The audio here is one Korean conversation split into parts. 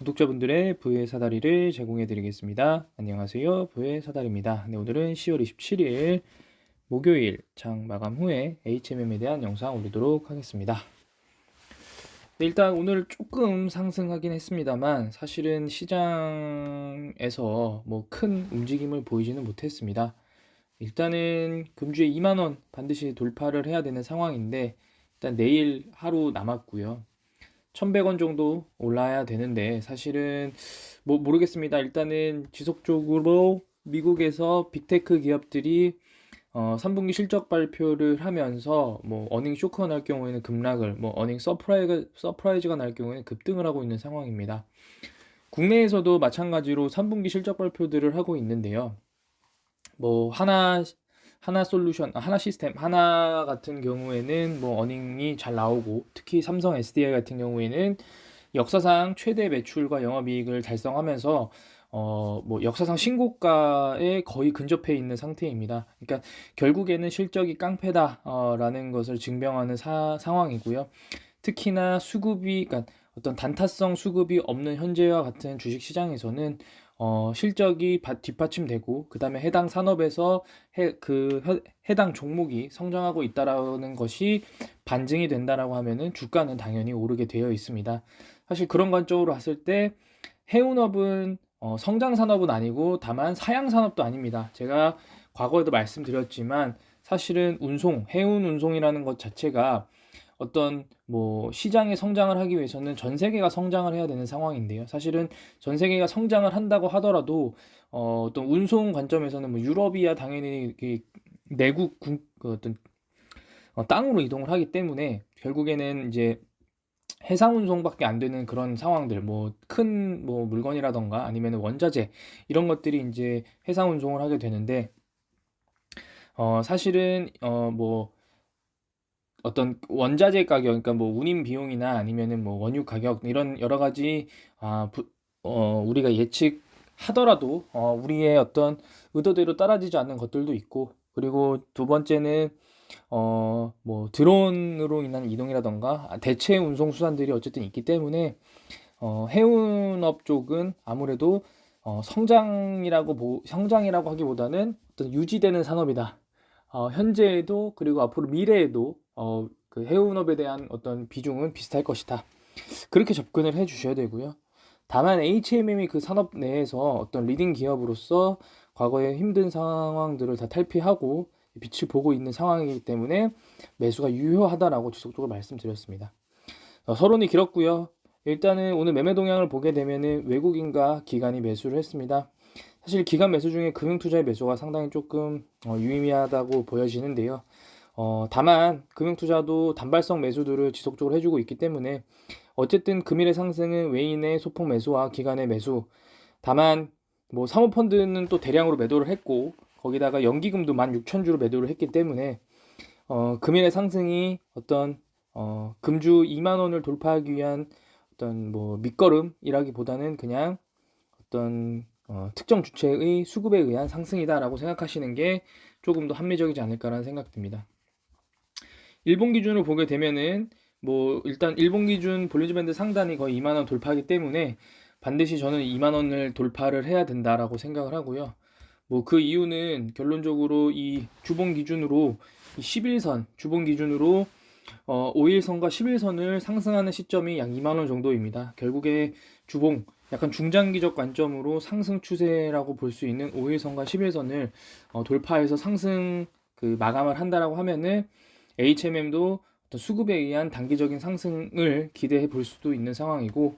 구독자분들의 부의 사다리를 제공해 드리겠습니다. 안녕하세요. 부의 사다리입니다. 네, 오늘은 10월 27일 목요일 장 마감 후에 HMM에 대한 영상 올리도록 하겠습니다. 네, 일단 오늘 조금 상승하긴 했습니다만 사실은 시장에서 뭐 큰 움직임을 보이지는 못했습니다. 일단은 금주에 2만원 반드시 돌파를 해야 되는 상황인데 일단 내일 하루 남았고요. 1,100원 정도 올라야 되는데 사실은 뭐 모르겠습니다. 일단은 지속적으로 미국에서 빅테크 기업들이 3분기 실적 발표를 하면서 뭐 어닝 쇼크가 날 경우에는 급락을, 뭐 어닝 서프라이즈가 날 경우에는 급등을 하고 있는 상황입니다. 국내에서도 마찬가지로 3분기 실적 발표들을 하고 있는데요. 뭐 하나 솔루션, 하나 시스템, 하나 같은 경우에는 뭐 어닝이 잘 나오고, 특히 삼성 SDI 같은 경우에는 역사상 최대 매출과 영업이익을 달성하면서 뭐 역사상 신고가에 거의 근접해 있는 상태입니다. 그러니까 결국에는 실적이 깡패다라는 것을 증명하는 상황이고요. 특히나 수급이, 그러니까 어떤 단타성 수급이 없는 현재와 같은 주식 시장에서는 실적이 뒷받침되고, 그 다음에 해당 산업에서 해당 종목이 성장하고 있다라는 것이 반증이 된다라고 하면은 주가는 당연히 오르게 되어 있습니다. 사실 그런 관점으로 봤을 때 해운업은 성장 산업은 아니고 다만 사양 산업도 아닙니다. 제가 과거에도 말씀드렸지만 사실은 해운 운송이라는 것 자체가 어떤 뭐 시장의 성장을 하기 위해서는 전 세계가 성장을 해야 되는 상황인데요. 사실은 전 세계가 성장을 한다고 하더라도 어떤 운송 관점에서는 뭐 유럽이야 당연히 내국 그 어떤 땅으로 이동을 하기 때문에 결국에는 이제 해상 운송밖에 안 되는 그런 상황들, 뭐 큰 뭐 물건이라던가 아니면 원자재 이런 것들이 이제 해상 운송을 하게 되는데 사실은 뭐 어떤 원자재 가격, 그러니까 뭐 운임 비용이나 아니면은 뭐 원유 가격 이런 여러 가지 우리가 예측하더라도 우리의 어떤 의도대로 따라지지 않는 것들도 있고, 그리고 두 번째는 뭐 드론으로 인한 이동이라던가 대체 운송 수단들이 어쨌든 있기 때문에 해운업 쪽은 아무래도 성장이라고 하기보다는 어떤 유지되는 산업이다. 현재에도 그리고 앞으로 미래에도 그 해운업에 대한 어떤 비중은 비슷할 것이다. 그렇게 접근을 해 주셔야 되고요. 다만 HMM이 그 산업 내에서 어떤 리딩 기업으로서 과거의 힘든 상황들을 다 탈피하고 빛을 보고 있는 상황이기 때문에 매수가 유효하다라고 지속적으로 말씀드렸습니다. 서론이 길었고요. 일단은 오늘 매매 동향을 보게 되면은 외국인과 기관이 매수를 했습니다. 사실 기관 매수 중에 금융투자의 매수가 상당히 조금 유의미하다고 보여지는데요. 다만 금융투자도 단발성 매수들을 지속적으로 해주고 있기 때문에 어쨌든 금일의 상승은 외인의 소폭 매수와 기관의 매수, 다만 뭐 사모펀드는 또 대량으로 매도를 했고 거기다가 연기금도 16,000주로 매도를 했기 때문에 금일의 상승이 어떤 금주 2만 원을 돌파하기 위한 어떤 뭐 밑거름이라기보다는 그냥 어떤 특정 주체의 수급에 의한 상승이다라고 생각하시는 게 조금 더 합리적이지 않을까라는 생각 듭니다. 일본 기준으로 보게 되면은 뭐 일단 일본 기준 볼린저 밴드 상단이 거의 2만 원 돌파하기 때문에 반드시 저는 2만 원을 돌파를 해야 된다라고 생각을 하고요. 뭐 그 이유는 결론적으로 이 주봉 기준으로 11선 주봉 기준으로 5일선과 11선을 상승하는 시점이 약 2만 원 정도입니다. 결국에 주봉 약간 중장기적 관점으로 상승 추세라고 볼 수 있는 5일선과 11선을 돌파해서 상승 그 마감을 한다라고 하면은 HMM도 어떤 수급에 의한 단기적인 상승을 기대해 볼 수도 있는 상황이고,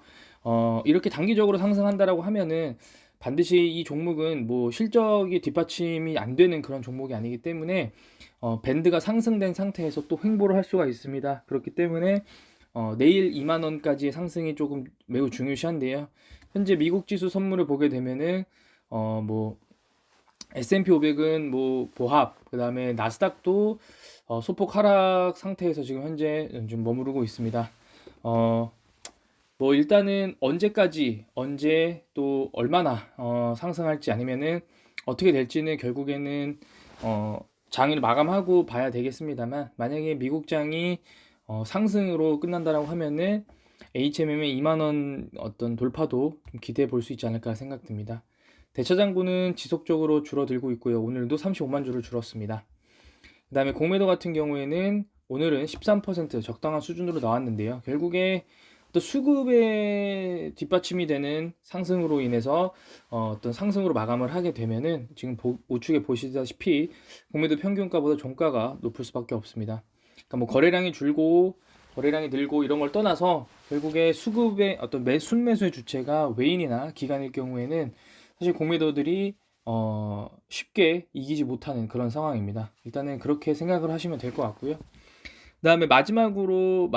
이렇게 단기적으로 상승한다라고 하면은 반드시 이 종목은 뭐 실적이 뒷받침이 안 되는 그런 종목이 아니기 때문에 밴드가 상승된 상태에서 또 횡보를 할 수가 있습니다. 그렇기 때문에 내일 2만 원까지의 상승이 조금 매우 중요시한데요. 현재 미국 지수 선물을 보게 되면은 뭐 S&P 500은 뭐 보합, 그 다음에 나스닥도 소폭 하락 상태에서 지금 현재 좀 머무르고 있습니다. 뭐 일단은 언제 또 얼마나 상승할지 아니면은 어떻게 될지는 결국에는 장을 마감하고 봐야 되겠습니다만, 만약에 미국 장이 상승으로 끝난다라고 하면은 HMM의 2만 원 어떤 돌파도 좀 기대해 볼 수 있지 않을까 생각됩니다. 대차장부는 지속적으로 줄어들고 있고요. 오늘도 35만 주를 줄었습니다. 그다음에 공매도 같은 경우에는 오늘은 13% 적당한 수준으로 나왔는데요. 결국에 또 수급에 뒷받침이 되는 상승으로 인해서 어떤 상승으로 마감을 하게 되면은 지금 우측에 보시다시피 공매도 평균가보다 종가가 높을 수밖에 없습니다. 그러니까 뭐 거래량이 늘고 이런 걸 떠나서 결국에 수급의 어떤 순매수의 주체가 외인이나 기관일 경우에는 사실 공매도들이 쉽게 이기지 못하는 그런 상황입니다. 일단은 그렇게 생각을 하시면 될 것 같고요. 그다음에 마지막으로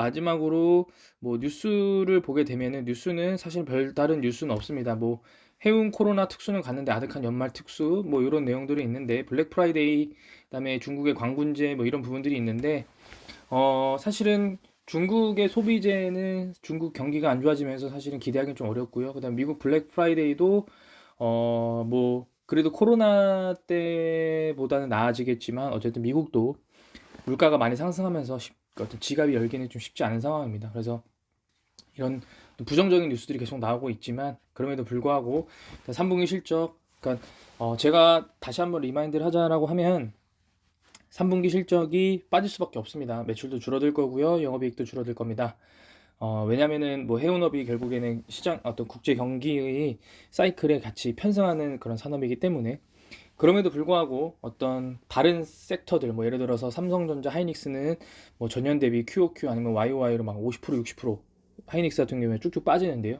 뭐 뉴스를 보게 되면은 뉴스는 사실 별다른 뉴스는 없습니다. 뭐 해운 코로나 특수는 갔는데 아득한 연말 특수 뭐 이런 내용들이 있는데 블랙 프라이데이 그다음에 중국의 광군제 뭐 이런 부분들이 있는데 사실은 중국의 소비재는 중국 경기가 안 좋아지면서 사실은 기대하기는 좀 어렵고요. 그다음 미국 블랙 프라이데이도 뭐 그래도 코로나 때보다는 나아지겠지만 어쨌든 미국도 물가가 많이 상승하면서 어떤 지갑이 열기는 좀 쉽지 않은 상황입니다. 그래서 이런 부정적인 뉴스들이 계속 나오고 있지만 그럼에도 불구하고 3분기 실적, 그러니까 제가 다시 한번 리마인드를 하자라고 하면 3분기 실적이 빠질 수밖에 없습니다. 매출도 줄어들 거고요, 영업이익도 줄어들 겁니다. 왜냐면은 뭐 해운업이 결국에는 시장 어떤 국제 경기의 사이클에 같이 편승하는 그런 산업이기 때문에 그럼에도 불구하고 어떤 다른 섹터들 뭐 예를 들어서 삼성전자, 하이닉스는 뭐 전년 대비 QOQ 아니면 YOY로 막 50% 60% 하이닉스 같은 경우에 쭉쭉 빠지는데요.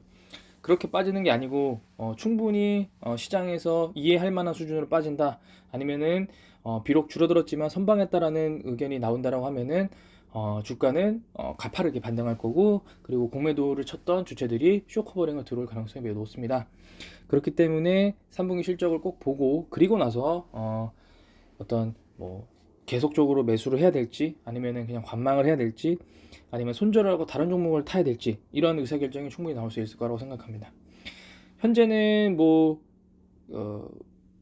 그렇게 빠지는 게 아니고 충분히 시장에서 이해할 만한 수준으로 빠진다 아니면은 비록 줄어들었지만 선방했다라는 의견이 나온다라고 하면은 주가는 가파르게 반등할 거고 그리고 공매도를 쳤던 주체들이 쇼커버링을 들어올 가능성이 매우 높습니다. 그렇기 때문에 3분기 실적을 꼭 보고 그리고 나서 어떤 뭐 계속적으로 매수를 해야 될지 아니면은 그냥 관망을 해야 될지 아니면 손절을 하고 다른 종목을 타야 될지 이런 의사결정이 충분히 나올 수 있을 거라고 생각합니다. 현재는 뭐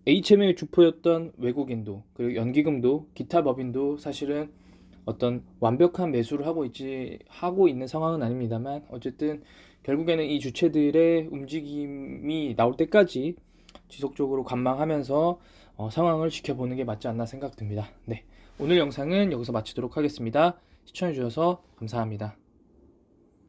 HM의 주포였던 외국인도 그리고 연기금도 기타 법인도 사실은 어떤 완벽한 매수를 하고 있는 상황은 아닙니다만 어쨌든 결국에는 이 주체들의 움직임이 나올 때까지 지속적으로 관망하면서 상황을 지켜보는 게 맞지 않나 생각됩니다. 네, 오늘 영상은 여기서 마치도록 하겠습니다. 시청해주셔서 감사합니다.